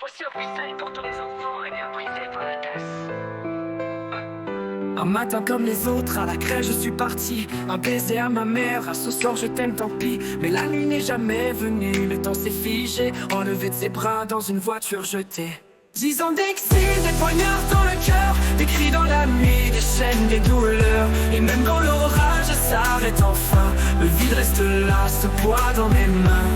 aussi un freestyle pour tous les enfants et bien brisés par la tasse. Un matin comme les autres, à la crèche je suis parti. Un baiser à ma mère, à ce soir je t'aime tant pis. Mais la nuit n'est jamais venue, le temps s'est figé, enlevé de ses bras dans une voiture jetée. 10 ans d'exil, des poignards dans le cœur, des cris dans la nuit, des chaînes, des douleurs. Et même quand l'orage s'arrête enfin, le vide reste là, ce poids dans mes mains.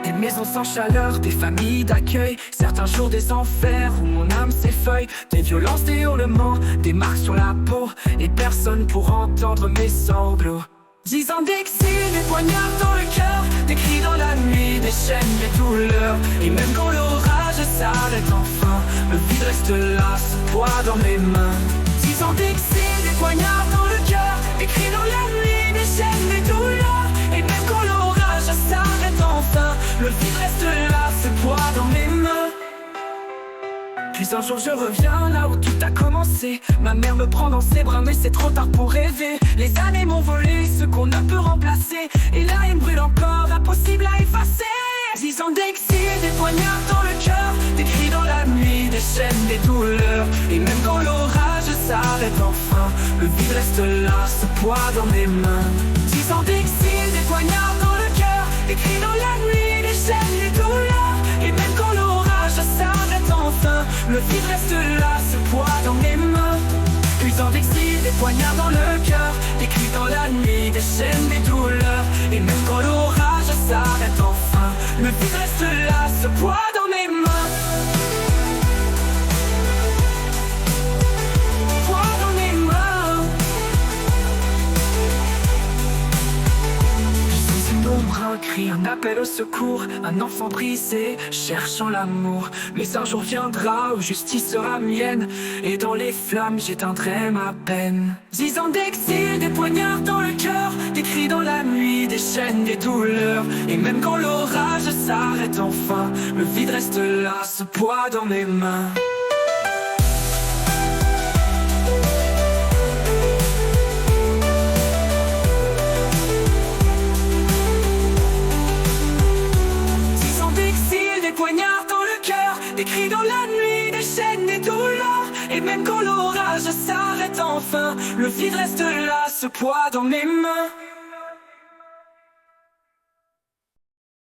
Des maisons sans chaleur, des familles d'accueil, certains jours des enfers où mon âme s'effeuille. Des violences, des hurlements, des marques sur la peau, et personne pour entendre mes sanglots. 10 ans d'exil, des poignards dans le cœur, des cris dans la nuit, des chaînes, des douleurs. Et même quand l'orage s'arrête enfin, le vide reste là, ce poids dans mes mains. 10 ans d'exil, des poignards dans le cœur, des cris dans la nuit, des chaînes, des douleurs. Et même quand l'orage s'arrête enfin, le vide reste là, ce poids dans mes mains. Puis un jour je reviens là où tout a commencé. Ma mère me prend dans ses bras mais c'est trop tard pour rêver. Les années m'ont volé ce qu'on ne peut remplacer, et la haine brûle encore, impossible à effacer. 10 ans d'exil, des poignards dans le cœur, des cris dans la nuit, des chaînes, des douleurs. Et même quand l'orage s'arrête enfin, le vide reste là, ce poids dans mes mains. 10 ans d'exil, des poignards dans le cœur, des cris dans la nuit, des chaînes, des douleurs. Et même quand l'orage s'arrête enfin, le vide reste là, ce poids dans mes mains. 8 ans d'exil, des poignards dans le cœur, des cris dans la nuit, des chaînes, des douleurs. Et même quand l'orage s'arrête enfin, le vide reste là, ce poids dans mes mains. Poids dans mes mains. Je suis une ombre, un cri, un appel au secours, un enfant brisé, cherchant l'amour. Mais un jour viendra où justice sera mienne, et dans les flammes j'éteindrai ma peine. 10 ans d'exil, des poignards dans le cœur, des cris dans la nuit, des chaînes, des douleurs. Et même quand l'orage s'arrête enfin, le vide reste là, ce poids dans mes mains. Poignards dans le cœur, des cris dans la nuit, des chaînes, des douleurs. Et même quand l'orage s'arrête enfin, le vide reste là, ce poids dans mes mains.